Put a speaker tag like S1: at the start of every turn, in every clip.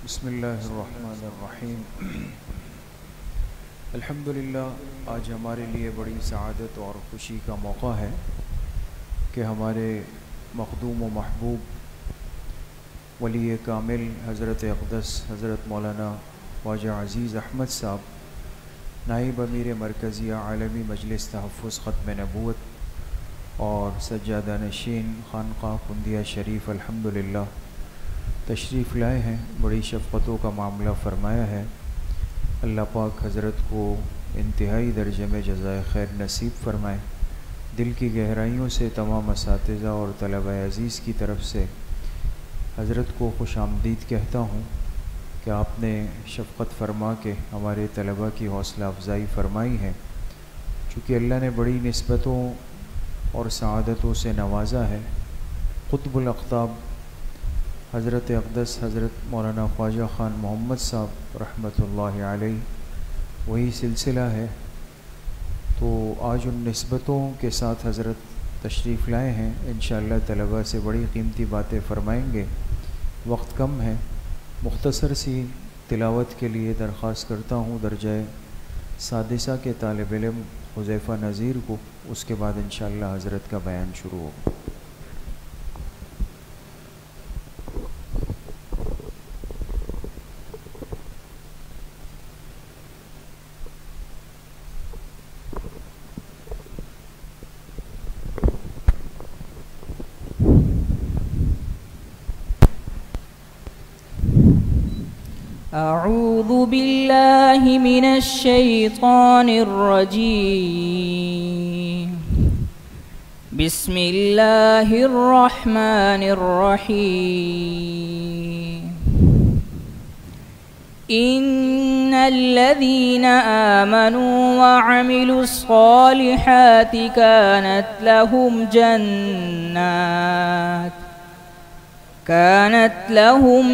S1: بسم اللہ الرحمن الرحیم۔ الحمدللہ، آج ہمارے لیے بڑی سعادت اور خوشی کا موقع ہے کہ ہمارے مخدوم و محبوب ولی کامل حضرت اقدس حضرت مولانا خواجہ عزیز احمد صاحب نائب امیر مرکزیہ عالمی مجلس تحفظ ختم نبوت اور سجادہ نشین خانقاہ قندیہ شریف الحمدللہ تشریف لائے ہیں۔ بڑی شفقتوں کا معاملہ فرمایا ہے۔ اللہ پاک حضرت کو انتہائی درجے میں جزائے خیر نصیب فرمائے۔ دل کی گہرائیوں سے تمام اساتذہ اور طلبہ عزیز کی طرف سے حضرت کو خوش آمدید کہتا ہوں کہ آپ نے شفقت فرما کے ہمارے طلبہ کی حوصلہ افزائی فرمائی ہے۔ چونکہ اللہ نے بڑی نسبتوں اور سعادتوں سے نوازا ہے۔ قطب الاقطاب حضرت اقدس حضرت مولانا خواجہ خان محمد صاحب رحمۃ اللہ علیہ وہی سلسلہ ہے، تو آج ان نسبتوں کے ساتھ حضرت تشریف لائے ہیں۔ انشاءاللہ طلبہ سے بڑی قیمتی باتیں فرمائیں گے۔ وقت کم ہے، مختصر سی تلاوت کے لیے درخواست کرتا ہوں درجہ سادسہ کے طالب علم حذیفہ نذیر کو، اس کے بعد انشاءاللہ حضرت کا بیان شروع ہوگا۔
S2: اعوذ باللہ من الشیطان الرجیم، بسم اللہ الرحمن الرحیم۔ ان الذین آمنوا وعملوا الصالحات كانت لهم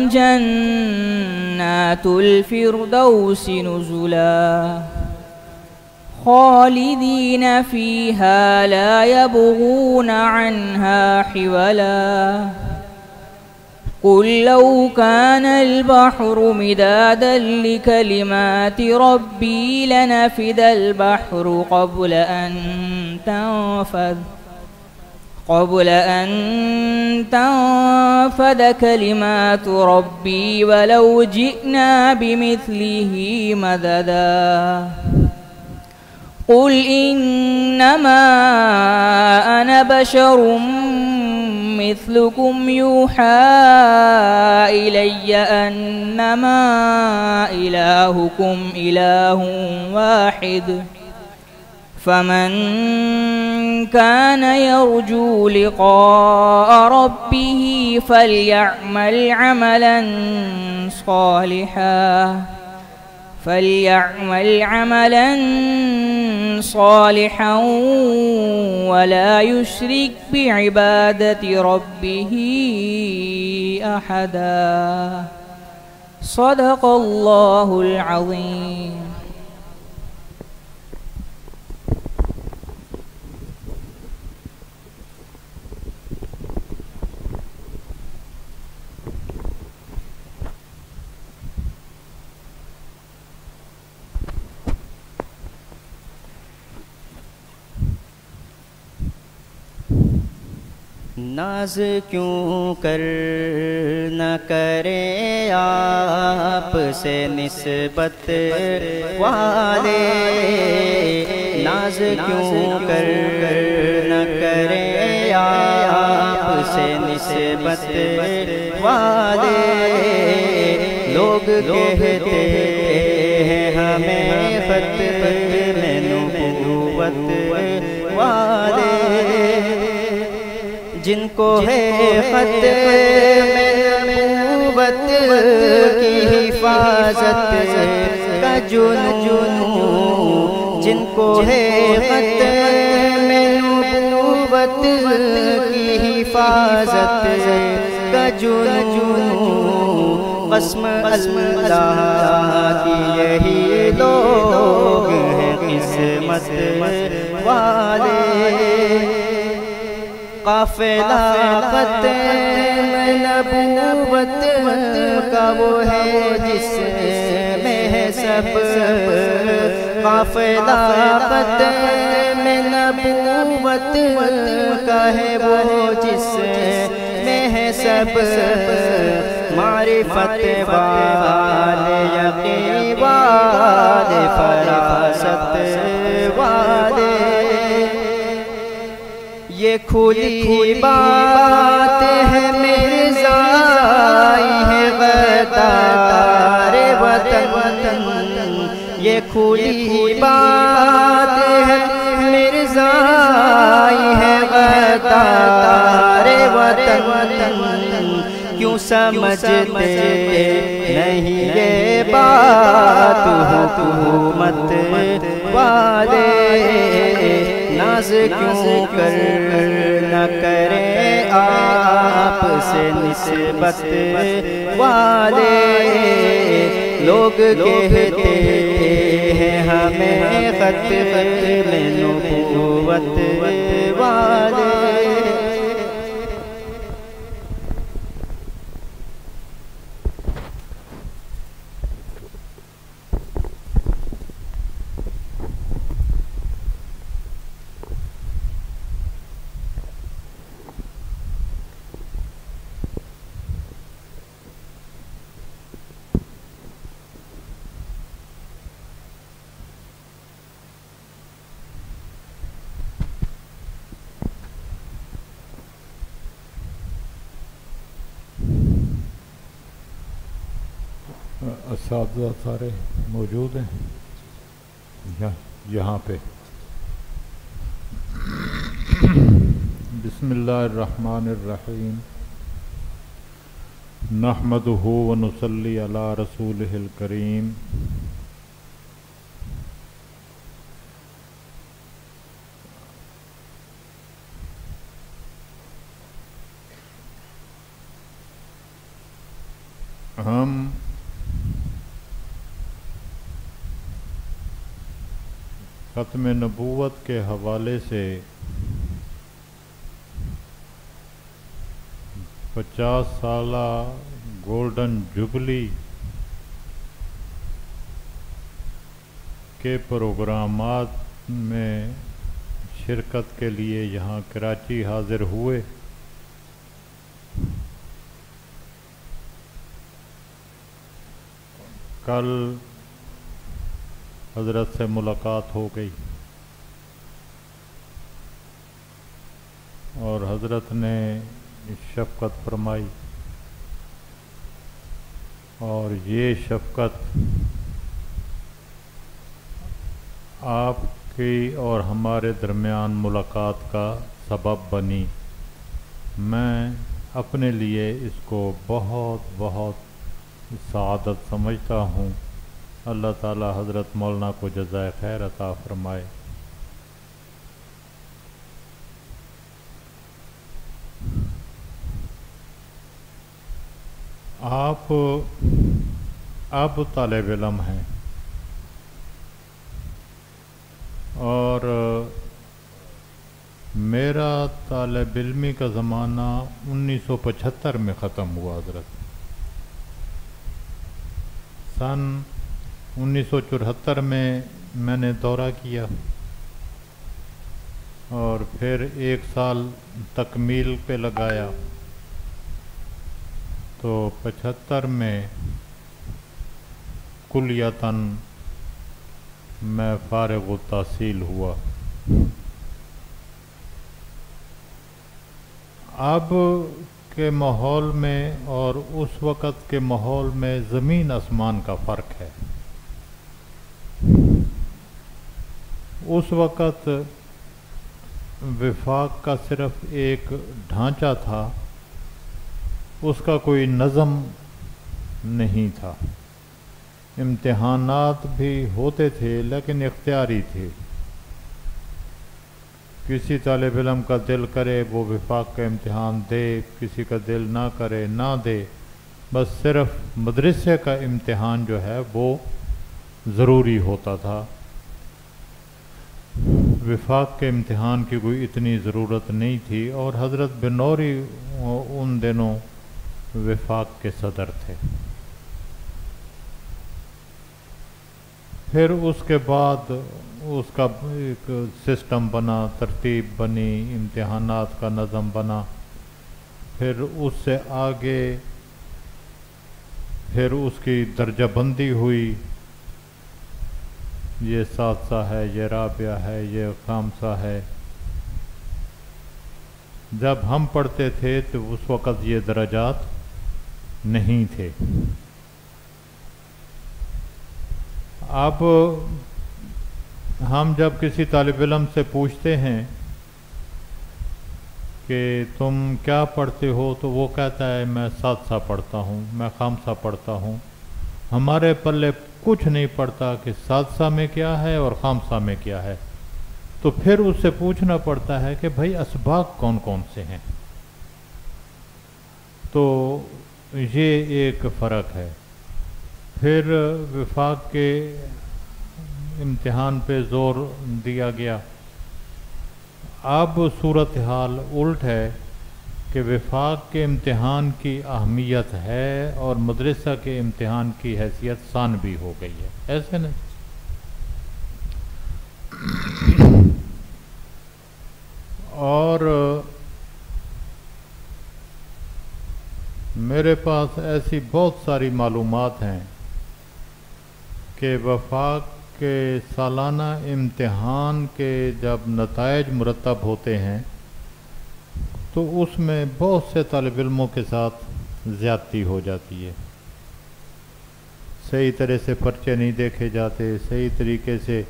S2: جنات الفردوس نزلا خالدین فیہا لا یبغون عنہا حولا قل لو كان البحر مدادا لكلمات ربي لنفد البحر قبل أن تنفد كلمات ربي ولو جئنا بمثله مددا قل إنما أنا بشر مثلكم يوحى إلي أنما إلهكم إله واحد فمن كان يرجو لقاء ربه فليعمل عملا صالحا ولا يشرك بعبادة ربه أحدا صدق الله العظيم۔
S3: ناز کیوں کر نہ کرے آپ سے نسبت والے، ناز کیوں کر نہ کرے آپ سے نسبت والے، لوگ کہتے ہیں ہمیں خط میں نبوت والے، جن کو ہے خط میں نبوت کی حفاظت کا جنون، جن کو ہے خط میں نبوت کی حفاظت کا جنون، قسم اللہ کی یہی لوگ ہیں قسمت والے، قافلہ ختم نبوت کا وہ ہے جس میں سب قافلہ ختم نبوت کا ہے وہ جس میں ہے سب معرفت والے یقین والے فراست والے یہ کھلی بات ہے مرزا ہے غدار وطن یہ کھلی بات ہے مرزا ہے غدار وطن کیوں سمجھتے نہیں یہ بات حکومت والے ناز کیوں کر نہ کریں آپ سے نسبت والے لوگ کہتے ہیں ہمیں ختم نبوت والے
S4: اساتذہ سارے موجود ہیں یہاں پہ بسم اللہ الرحمن الرحیم نحمدہ ونصلی علی رسولہ الکریم ہم ختم نبوت کے حوالے سے 50 سالہ گولڈن جوبلی کے پروگرامات میں شرکت کے لیے یہاں کراچی حاضر ہوئے کل حضرت سے ملاقات ہو گئی اور حضرت نے شفقت فرمائی اور یہ شفقت آپ کی اور ہمارے درمیان ملاقات کا سبب بنی میں اپنے لیے اس کو بہت بہت سعادت سمجھتا ہوں اللہ تعالی حضرت مولانا کو جزائے خیر عطا فرمائے آپ اب طالب علم ہیں اور میرا طالب علمی کا زمانہ 1975 میں ختم ہوا حضرت سن 1974 میں نے دورہ کیا اور پھر 1 سال تکمیل پہ لگایا تو 75 میں کلیتاً میں فارغ التحصیل ہوا اب کے ماحول میں اور اس وقت کے ماحول میں زمین آسمان کا فرق ہے اس وقت وفاق کا صرف ایک ڈھانچہ تھا اس کا کوئی نظم نہیں تھا امتحانات بھی ہوتے تھے لیکن اختیاری تھے کسی طالب علم کا دل کرے وہ وفاق کا امتحان دے کسی کا دل نہ کرے نہ دے بس صرف مدرسے کا امتحان جو ہے وہ ضروری ہوتا تھا وفاق کے امتحان کی کوئی اتنی ضرورت نہیں تھی اور حضرت بنوری ان دنوں وفاق کے صدر تھے پھر اس کے بعد اس کا ایک سسٹم بنا، ترتیب بنی، امتحانات کا نظم بنا، پھر اس سے آگے پھر اس کی درجہ بندی ہوئی، یہ سادسہ ہے، یہ رابعہ ہے، یہ خامسہ ہے۔ جب ہم پڑھتے تھے تو اس وقت یہ درجات نہیں تھے۔ اب ہم جب کسی طالب علم سے پوچھتے ہیں کہ تم کیا پڑھتے ہو تو وہ کہتا ہے میں سادسہ پڑھتا ہوں، میں خامسہ پڑھتا ہوں۔ ہمارے پلے کچھ نہیں پڑتا کہ سادسہ میں کیا ہے اور خامسہ میں کیا ہے، تو پھر اس سے پوچھنا پڑتا ہے کہ بھائی اسباق کون کون سے ہیں۔ تو یہ ایک فرق ہے۔ پھر وفاق کے امتحان پہ زور دیا گیا۔ اب صورتحال الٹ ہے کہ وفاق کے امتحان کی اہمیت ہے اور مدرسہ کے امتحان کی حیثیت ثانوی ہو گئی ہے، ایسے نہیں؟ اور میرے پاس ایسی بہت ساری معلومات ہیں کہ وفاق کے سالانہ امتحان کے جب نتائج مرتب ہوتے ہیں تو اس میں بہت سے طالب علموں کے ساتھ زیادتی ہو جاتی ہے۔ صحیح طرح سے پرچے نہیں دیکھے جاتے، صحیح طریقے سے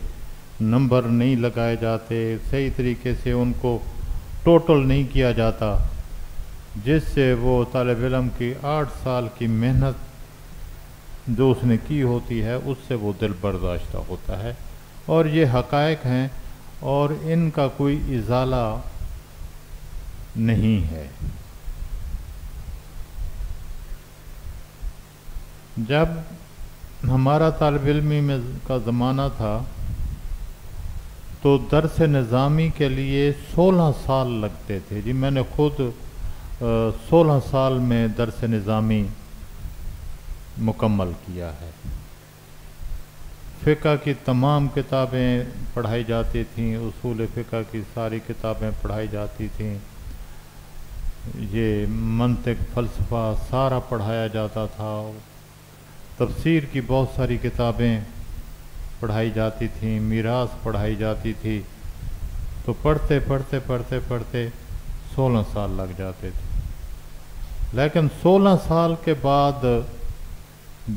S4: نمبر نہیں لگائے جاتے، صحیح طریقے سے ان کو ٹوٹل نہیں کیا جاتا، جس سے وہ طالب علم کی 8 سال کی محنت جو اس نے کی ہوتی ہے اس سے وہ دل برداشتہ ہوتا ہے۔ اور یہ حقائق ہیں اور ان کا کوئی ازالہ نہیں ہے۔ جب ہمارا طالب علمی میں کا زمانہ تھا تو درس نظامی کے لیے 16 سال لگتے تھے۔ جی میں نے خود 16 سال میں درس نظامی مکمل کیا ہے۔ فقہ کی تمام کتابیں پڑھائی جاتی تھیں، اصول فقہ کی ساری کتابیں پڑھائی جاتی تھیں، یہ منطق فلسفہ سارا پڑھایا جاتا تھا، تفسیر کی بہت ساری کتابیں پڑھائی جاتی تھیں، میراث پڑھائی جاتی تھی، تو پڑھتے پڑھتے پڑھتے پڑھتے 16 سال لگ جاتے تھے۔ لیکن 16 سال کے بعد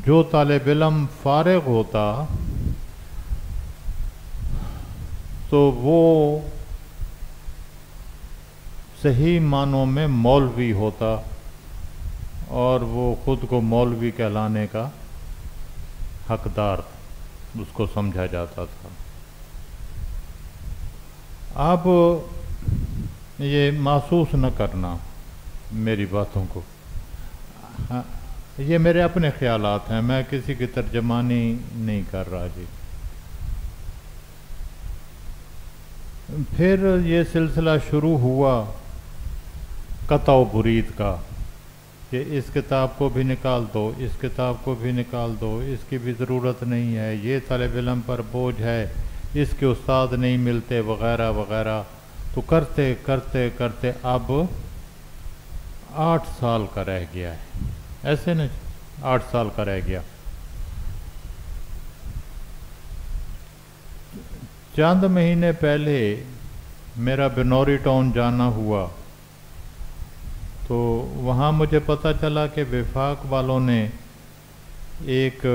S4: جو طالب علم فارغ ہوتا تو وہ صحیح معنوں میں مولوی ہوتا اور وہ خود کو مولوی کہلانے کا حقدار اس کو سمجھا جاتا تھا۔ اب یہ محسوس نہ کرنا میری باتوں کو، یہ میرے اپنے خیالات ہیں، میں کسی کی ترجمانی نہیں کر رہا جی۔ پھر یہ سلسلہ شروع ہوا قطع و برید کا کہ اس کتاب کو بھی نکال دو، اس کتاب کو بھی نکال دو، اس کی بھی ضرورت نہیں ہے، یہ طالب علم پر بوجھ ہے، اس کے استاد نہیں ملتے وغیرہ وغیرہ۔ تو کرتے کرتے کرتے اب 8 سال کا رہ گیا ہے، ایسے نا 8 سال کا رہ گیا۔ چند مہینے پہلے میرا بنوری ٹاؤن جانا ہوا تو وہاں مجھے پتہ چلا کہ وفاق والوں نے ایک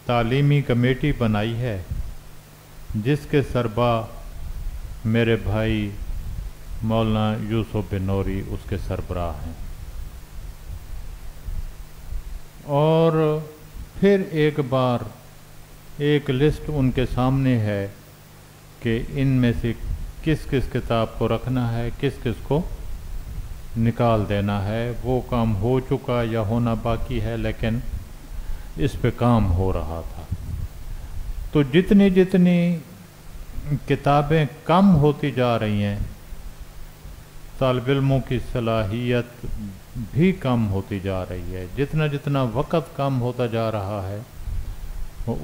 S4: تعلیمی کمیٹی بنائی ہے جس کے سربراہ میرے بھائی مولانا یوسف بنوری اس کے سربراہ ہیں۔ اور پھر ایک بار ایک لسٹ ان کے سامنے ہے کہ ان میں سے کس کس کتاب کو رکھنا ہے، کس کس کو نکال دینا ہے۔ وہ کام ہو چکا یا ہونا باقی ہے، لیکن اس پہ کام ہو رہا تھا۔ تو جتنی جتنی کتابیں کم ہوتی جا رہی ہیں، طالب علموں کی صلاحیت بھی کم ہوتی جا رہی ہے۔ جتنا جتنا وقت کم ہوتا جا رہا ہے،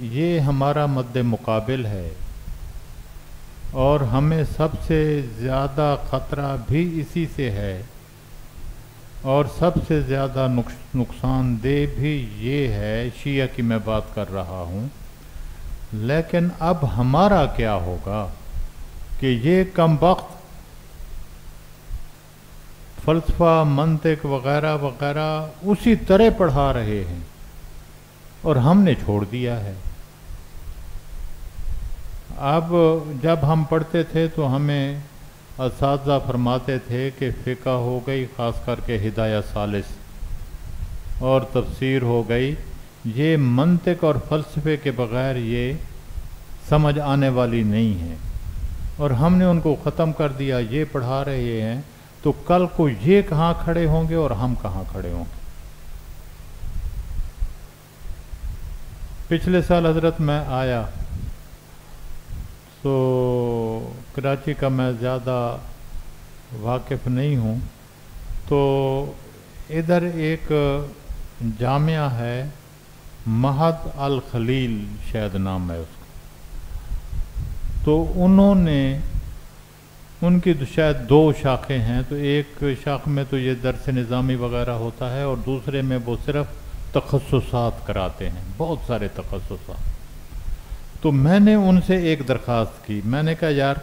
S4: یہ ہمارا مد مقابل ہے اور ہمیں سب سے زیادہ خطرہ بھی اسی سے ہے اور سب سے زیادہ نقصان دہ بھی یہ ہے. شیعہ کی میں بات کر رہا ہوں. لیکن اب ہمارا کیا ہوگا کہ یہ کم وقت فلسفہ منطق وغیرہ وغیرہ اسی طرح پڑھا رہے ہیں اور ہم نے چھوڑ دیا ہے. اب جب ہم پڑھتے تھے تو ہمیں اساتذہ فرماتے تھے کہ فقہ ہو گئی، خاص کر کے ہدایہ ثالث، اور تفسیر ہو گئی. یہ منطق اور فلسفے کے بغیر یہ سمجھ آنے والی نہیں ہے اور ہم نے ان کو ختم کر دیا. یہ پڑھا رہے ہیں تو کل کو یہ کہاں کھڑے ہوں گے اور ہم کہاں کھڑے ہوں گے. پچھلے سال حضرت میں آیا تو کراچی کا میں زیادہ واقف نہیں ہوں، تو ادھر ایک جامعہ ہے مہد الخلیل شاید نام ہے اس کا. تو انہوں نے ان کی شاید 2 شاخیں ہیں. تو ایک شاخ میں تو یہ درس نظامی وغیرہ ہوتا ہے اور دوسرے میں وہ صرف تخصصات کراتے ہیں، بہت سارے تخصصات. تو میں نے ان سے ایک درخواست کی. میں نے کہا یار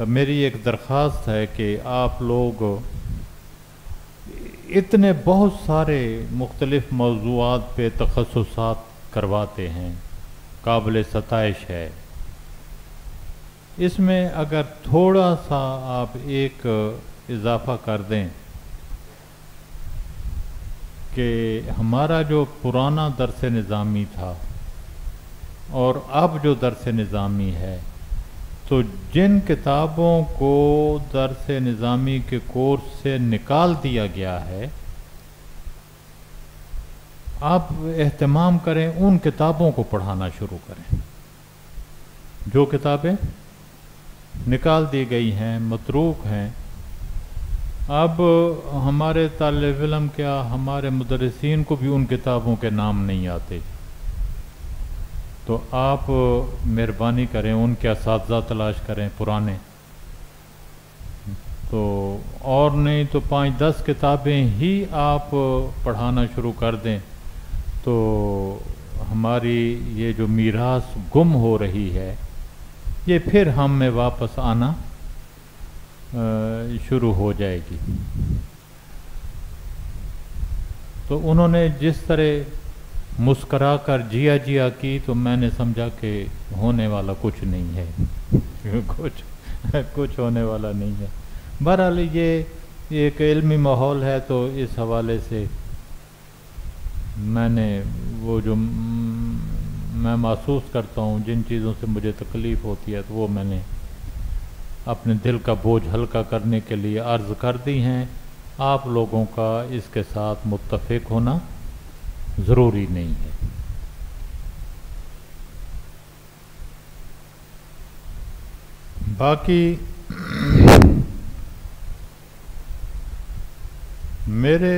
S4: میری ایک درخواست ہے کہ آپ لوگ اتنے بہت سارے مختلف موضوعات پہ تخصصات کرواتے ہیں، قابل ستائش ہے. اس میں اگر تھوڑا سا آپ ایک اضافہ کر دیں کہ ہمارا جو پرانا درس نظامی تھا اور اب جو درس نظامی ہے، تو جن کتابوں کو درس نظامی کے کورس سے نکال دیا گیا ہے، آپ اہتمام کریں ان کتابوں کو پڑھانا شروع کریں. جو کتابیں نکال دی گئی ہیں، متروک ہیں. اب ہمارے طالب علم کیا ہمارے مدرسین کو بھی ان کتابوں کے نام نہیں آتے. تو آپ مہربانی کریں ان کے اساتذہ تلاش کریں پرانے، تو اور نہیں تو 5-10 کتابیں ہی آپ پڑھانا شروع کر دیں تو ہماری یہ جو میراث گم ہو رہی ہے یہ پھر ہم میں واپس آنا شروع ہو جائے گی. تو انہوں نے جس طرح مسکرا کر جیا جیا کی تو میں نے سمجھا کہ ہونے والا کچھ نہیں ہے، کچھ ہونے والا نہیں ہے. بہرحال یہ ایک علمی ماحول ہے تو اس حوالے سے میں نے وہ جو میں محسوس کرتا ہوں جن چیزوں سے مجھے تکلیف ہوتی ہے تو وہ میں نے اپنے دل کا بوجھ ہلکا کرنے کے لیے عرض کر دی ہیں. آپ لوگوں کا اس کے ساتھ متفق ہونا ضروری نہیں ہے. باقی میرے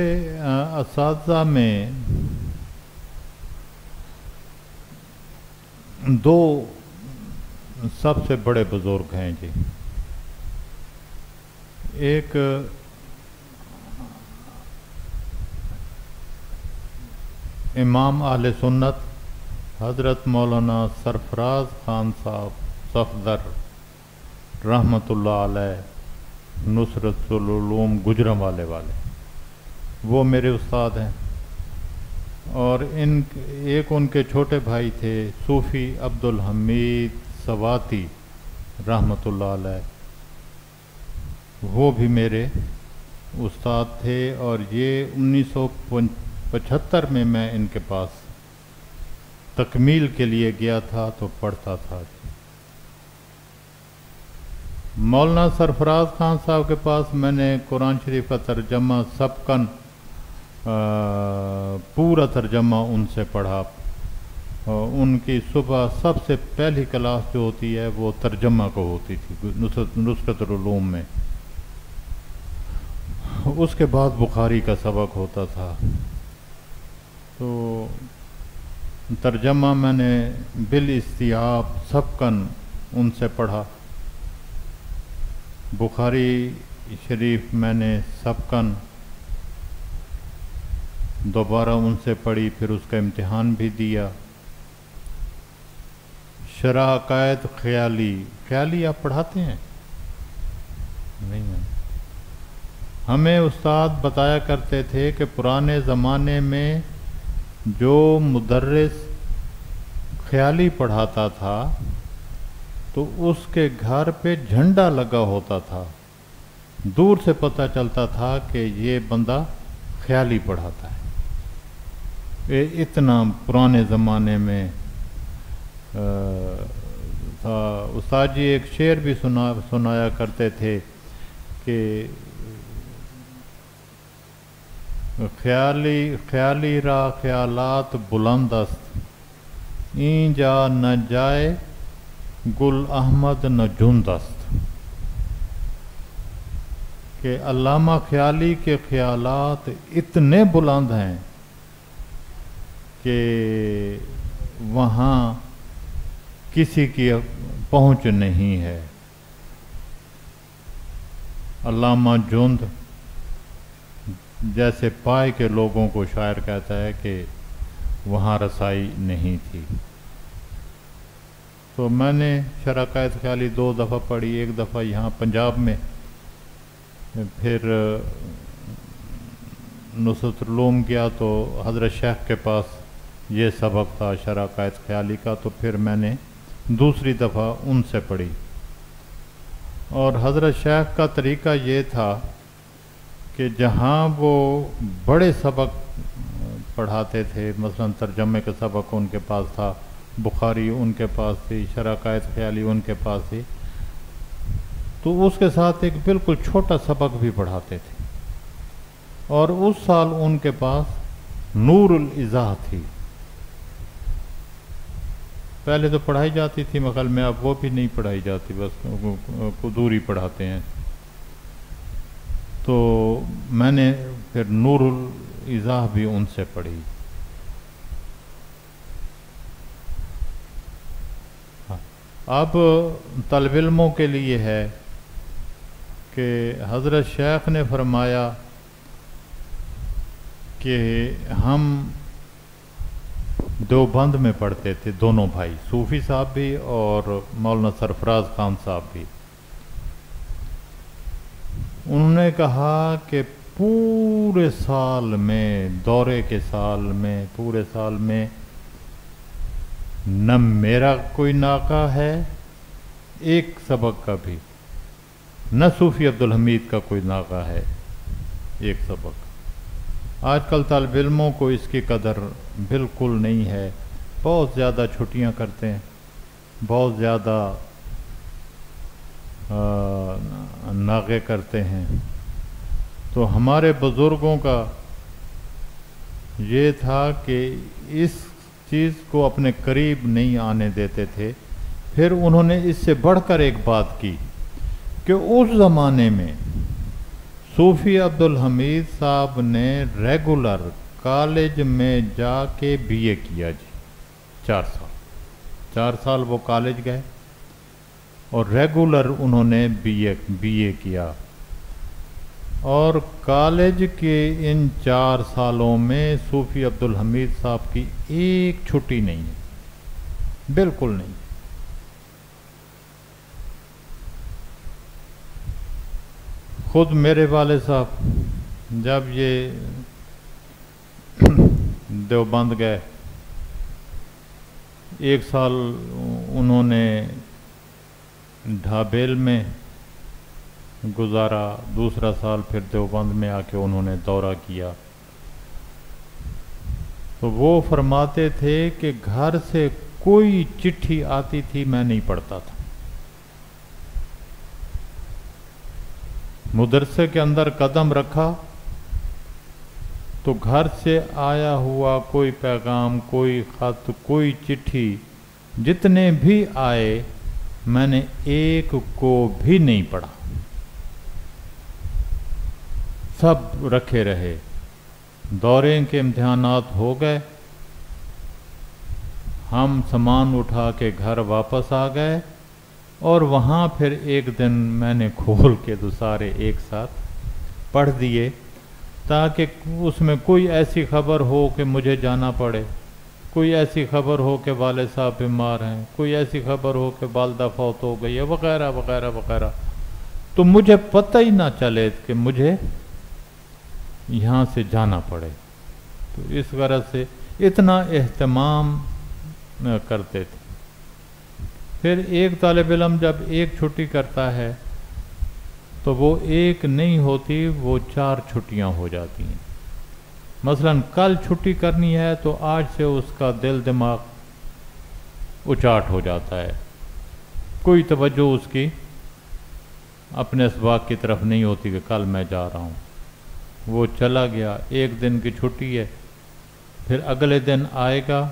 S4: اساتذہ میں 2 سب سے بڑے بزرگ ہیں جی. ایک امام اہل سنت حضرت مولانا سرفراز خان صاحب صفدر رحمۃ اللہ علیہ نصرت العلوم گجرانوالے والے، وہ میرے استاد ہیں. اور ایک ان کے چھوٹے بھائی تھے صوفی عبد الحمید سواتی رحمۃ اللہ علیہ، وہ بھی میرے استاد تھے. اور یہ 1975 میں ان کے پاس تکمیل کے لیے گیا تھا تو پڑھتا تھا. مولانا سرفراز خان صاحب کے پاس میں نے قرآن شریف کا ترجمہ سبقاً پورا ترجمہ ان سے پڑھا. ان کی صبح سب سے پہلی کلاس جو ہوتی ہے وہ ترجمہ کو ہوتی تھی نصرت العلوم میں. اس کے بعد بخاری کا سبق ہوتا تھا. تو ترجمہ میں نے بالاستیاب سبقاً ان سے پڑھا، بخاری شریف میں نے سبقاً دوبارہ ان سے پڑھی، پھر اس کا امتحان بھی دیا۔ شرح عقائد خیالی آپ پڑھاتے ہیں؟ نہیں ہیں۔ ہمیں استاد بتایا کرتے تھے کہ پرانے زمانے میں جو مدرس خیالی پڑھاتا تھا تو اس کے گھر پہ جھنڈا لگا ہوتا تھا، دور سے پتہ چلتا تھا کہ یہ بندہ خیالی پڑھاتا ہے۔ اتنا پرانے زمانے میں تھا۔ استاد جی ایک شعر بھی سنایا کرتے تھے کہ خیالی را خیالات بلند است، این جا نہ جائے گل احمد نہ جند است، کہ علامہ خیالی کے خیالات اتنے بلند ہیں کہ وہاں کسی کی پہنچ نہیں ہے۔ علامہ جند جیسے پائے کے لوگوں کو شاعر کہتا ہے کہ وہاں رسائی نہیں تھی۔ تو میں نے شرح عقائد خیالی 2 دفعہ پڑھی، ایک دفعہ یہاں پنجاب میں، پھر نصرت العلوم گیا تو حضرت شیخ کے پاس یہ سبق تھا شرح عقائد خیالی کا، تو پھر میں نے دوسری دفعہ ان سے پڑھی۔ اور حضرت شیخ کا طریقہ یہ تھا کہ جہاں وہ بڑے سبق پڑھاتے تھے، مثلا ترجمے کا سبق ان کے پاس تھا، بخاری ان کے پاس تھی، شرح عقائد خیالی ان کے پاس تھی، تو اس کے ساتھ ایک بالکل چھوٹا سبق بھی پڑھاتے تھے۔ اور اس سال ان کے پاس نور الازاح تھی، پہلے تو پڑھائی جاتی تھی مغل میں، اب وہ بھی نہیں پڑھائی جاتی، بس قدوری پڑھاتے ہیں۔ تو میں نے پھر نور الازاح بھی ان سے پڑھی۔ اب طالب علموں کے لیے ہے کہ حضرت شیخ نے فرمایا کہ ہم دیوبند میں پڑھتے تھے، دونوں بھائی، صوفی صاحب بھی اور مولانا سرفراز خان صاحب بھی۔ انہوں نے کہا کہ پورے سال میں، دورے کے سال میں، پورے سال میں نہ میرا کوئی ناقہ ہے ایک سبق کا بھی، نہ صوفی عبدالحمید کا کوئی ناقہ ہے ایک سبق۔ آج کل طالب علموں کو اس کی قدر بالکل نہیں ہے، بہت زیادہ چھٹیاں کرتے ہیں، بہت زیادہ ناغے کرتے ہیں۔ تو ہمارے بزرگوں کا یہ تھا کہ اس چیز کو اپنے قریب نہیں آنے دیتے تھے۔ پھر انہوں نے اس سے بڑھ کر ایک بات کی کہ اس زمانے میں صوفی عبدالحمید صاحب نے ریگولر کالج میں جا کے بی اے کیا جی، 4 سال وہ کالج گئے اور ریگولر انہوں نے بی اے کیا، اور کالج کے ان 4 سالوں میں صوفی عبدالحمید صاحب کی ایک چھٹی نہیں ہے، بالکل نہیں۔ خود میرے والد صاحب جب یہ دیوبند گئے، 1 سال انہوں نے ڈھابیل میں گزارا، دوسرا سال پھر دیوبند میں آ کے انہوں نے دورہ کیا۔ تو وہ فرماتے تھے کہ گھر سے کوئی چٹھی آتی تھی میں نہیں پڑھتا تھا، مدرسے کے اندر قدم رکھا تو گھر سے آیا ہوا کوئی پیغام، کوئی خط، کوئی چٹھی، جتنے بھی آئے میں نے ایک کو بھی نہیں پڑھا، سب رکھے رہے۔ دورے کے امتحانات ہو گئے ہم سامان اٹھا کے گھر واپس آ گئے اور وہاں پھر ایک دن میں نے کھول کے تو سارے ایک ساتھ پڑھ دیے تاکہ اس میں کوئی ایسی خبر ہو کہ مجھے جانا پڑے، کوئی ایسی خبر ہو کہ والد صاحب بیمار ہیں، کوئی ایسی خبر ہو کہ والدہ فوت ہو گئی ہے، وغیرہ وغیرہ وغیرہ، تو مجھے پتہ ہی نہ چلے کہ مجھے یہاں سے جانا پڑے۔ تو اس غرض سے اتنا اہتمام کرتے تھے۔ پھر ایک طالب علم جب ایک چھٹی کرتا ہے تو وہ ایک نہیں ہوتی، وہ 4 چھٹیاں ہو جاتی ہیں۔ مثلا کل چھٹی کرنی ہے تو آج سے اس کا دل دماغ اچاٹ ہو جاتا ہے، کوئی توجہ اس کی اپنے اسباق کی طرف نہیں ہوتی کہ کل میں جا رہا ہوں۔ وہ چلا گیا، ایک دن کی چھٹی ہے، پھر اگلے دن آئے گا،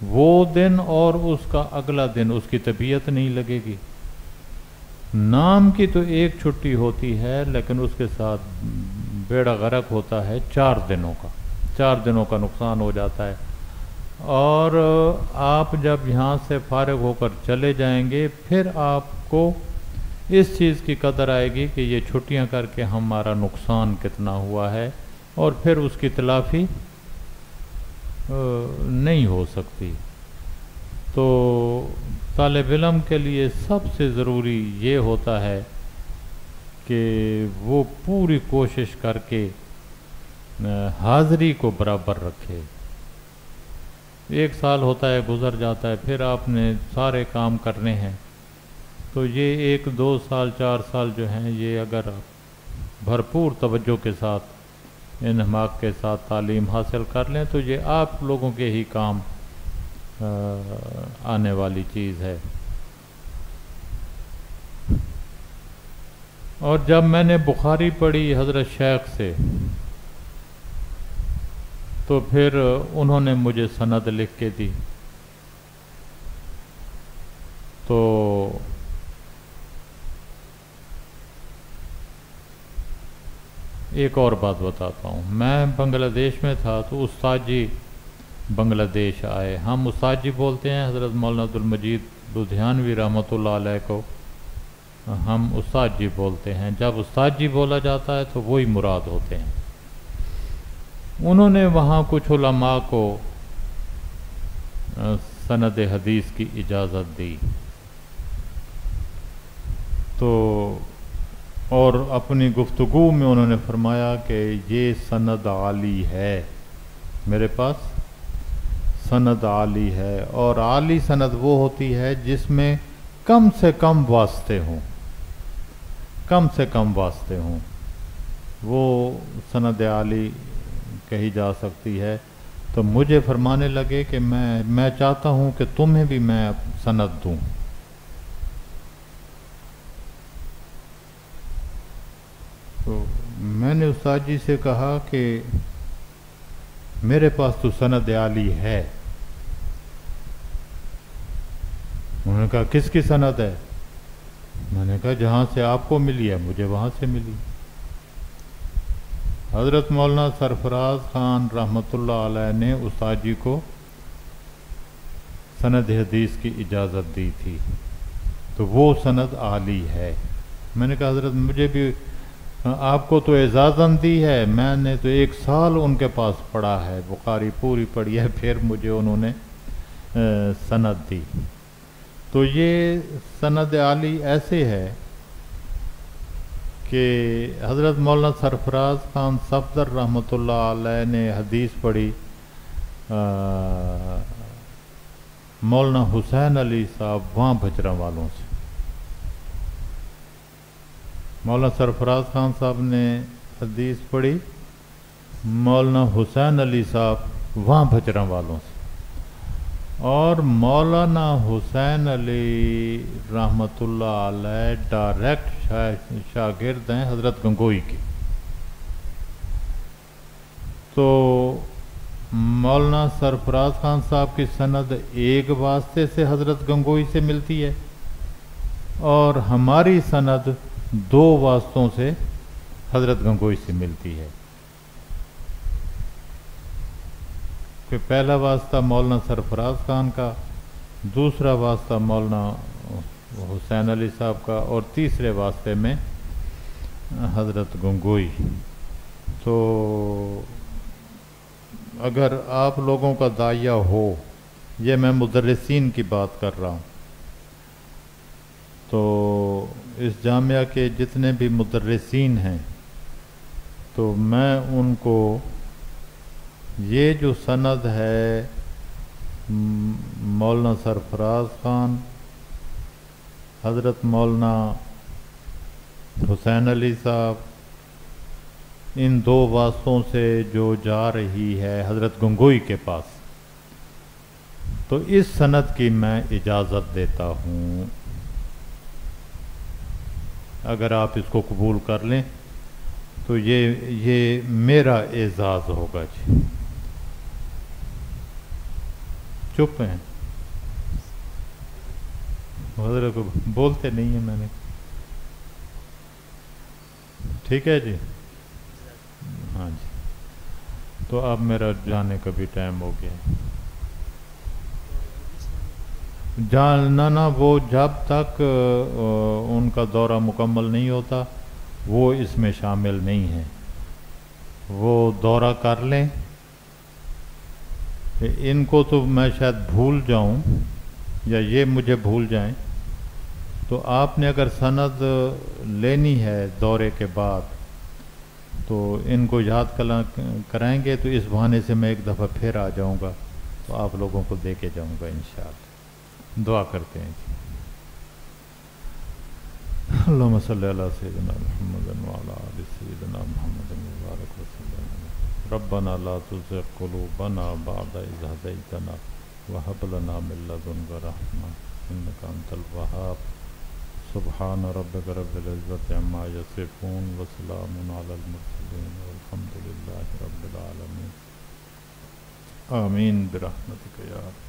S4: وہ دن اور اس کا اگلا دن اس کی طبیعت نہیں لگے گی۔ نام کی تو ایک چھٹی ہوتی ہے لیکن اس کے ساتھ بیڑا غرق ہوتا ہے 4 دنوں کا، 4 دنوں کا نقصان ہو جاتا ہے۔ اور آپ جب یہاں سے فارغ ہو کر چلے جائیں گے پھر آپ کو اس چیز کی قدر آئے گی کہ یہ چھٹیاں کر کے ہمارا نقصان کتنا ہوا ہے، اور پھر اس کی تلافی نہیں ہو سکتی۔ تو طالب علم کے لیے سب سے ضروری یہ ہوتا ہے کہ وہ پوری کوشش کر کے حاضری کو برابر رکھے۔ 1 سال ہوتا ہے، گزر جاتا ہے، پھر آپ نے سارے کام کرنے ہیں، تو یہ 1 2 سال 4 سال جو ہیں، یہ اگر آپ بھرپور توجہ کے ساتھ انہماک کے ساتھ تعلیم حاصل کر لیں تو یہ آپ لوگوں کے ہی کام آنے والی چیز ہے۔ اور جب میں نے بخاری پڑھی حضرت شیخ سے تو پھر انہوں نے مجھے سند لکھ کے دی۔ تو ایک اور بات بتاتا ہوں، میں بنگلہ دیش میں تھا تو استاد جی بنگلہ دیش آئے۔ ہم استاد جی بولتے ہیں، حضرت مولانا عبدالمجید لدھیانوی رحمۃ اللہ علیہ کو ہم استاد جی بولتے ہیں۔ جب استاد جی بولا جاتا ہے تو وہی مراد ہوتے ہیں۔ انہوں نے وہاں کچھ علماء کو سند حدیث کی اجازت دی، تو اور اپنی گفتگو میں انہوں نے فرمایا کہ یہ سند عالی ہے، میرے پاس سند عالی ہے، اور عالی سند وہ ہوتی ہے جس میں کم سے کم واسطے ہوں، کم سے کم واسطے ہوں، وہ سند عالی کہی جا سکتی ہے۔ تو مجھے فرمانے لگے کہ میں چاہتا ہوں کہ تمہیں بھی میں سند دوں۔ تو میں نے استاد جی سے کہا کہ میرے پاس تو سند عالی ہے۔ انہوں نے کہا کس کی سند ہے؟ میں نے کہا جہاں سے آپ کو ملی ہے مجھے وہاں سے ملی۔ حضرت مولانا سرفراز خان رحمۃ اللہ علیہ نے استاد جی کو سند حدیث کی اجازت دی تھی، تو وہ سند عالی ہے۔ میں نے کہا حضرت مجھے بھی آپ کو تو اجازت دی ہے، میں نے تو 1 سال ان کے پاس پڑھا ہے، بخاری پوری پڑھی ہے، پھر مجھے انہوں نے سند دی۔ تو یہ سند عالی ایسے ہے کہ حضرت مولانا سرفراز خان صفدر رحمۃ اللہ علیہ نے حدیث پڑھی مولانا حسین علی صاحب وہاں بھجرہ والوں سے۔ مولانا سرفراز خان صاحب نے حدیث پڑھی مولانا حسین علی صاحب وہاں بھجرہ والوں سے، اور مولانا حسین علی رحمۃ اللہ علیہ ڈائریکٹ شاگرد ہیں حضرت گنگوئی کے۔ تو مولانا سرفراز خان صاحب کی سند ایک واسطے سے حضرت گنگوئی سے ملتی ہے، اور ہماری سند 2 واسطوں سے حضرت گنگوئی سے ملتی ہے۔ کہ پہلا واسطہ مولانا سرفراز خان کا دوسرا واسطہ مولانا حسین علی صاحب کا، اور تیسرے واسطے میں حضرت گنگوئی۔ تو اگر آپ لوگوں کا داعیہ ہو، یہ میں مدرسین کی بات کر رہا ہوں، تو اس جامعہ کے جتنے بھی مدرسین ہیں تو میں ان کو یہ جو سند ہے مولانا سرفراز خان، حضرت مولانا حسین علی صاحب، ان دو واسطوں سے جو جا رہی ہے حضرت گنگوئی کے پاس، تو اس سند کی میں اجازت دیتا ہوں۔ اگر آپ اس کو قبول کر لیں تو یہ میرا اعزاز ہوگا جی۔ چپ ہیں حضرت کو بولتے نہیں ہیں، میں نے ٹھیک ہے جی، ہاں جی۔ تو اب میرا جانے کا بھی ٹائم ہو گیا۔ جاننا وہ جب تک ان کا دورہ مکمل نہیں ہوتا وہ اس میں شامل نہیں ہے، وہ دورہ کر لیں۔ ان کو تو میں شاید بھول جاؤں یا یہ مجھے بھول جائیں، تو آپ نے اگر سند لینی ہے دورے کے بعد تو ان کو یاد کرائیں گے، تو اس بہانے سے میں ایک دفعہ پھر آ جاؤں گا، تو آپ لوگوں کو دے کے جاؤں گا انشاءاللہ۔ دعا کرتے ہیں جی۔ اللہم صلی علی سیدنا محمد وعلی آل سیدنا محمد مبارک وسلم۔ ربنا لا تزغ قلوبنا بعد اذ ہدیتنا وہب لنا من لدنک رحمۃ انک انت الوہاب۔ سبحان ربک رب العزۃ عما یصفون وسلام علی المرسلین والحمد للہ رب العالمین۔ آمین برحمتک یا رب۔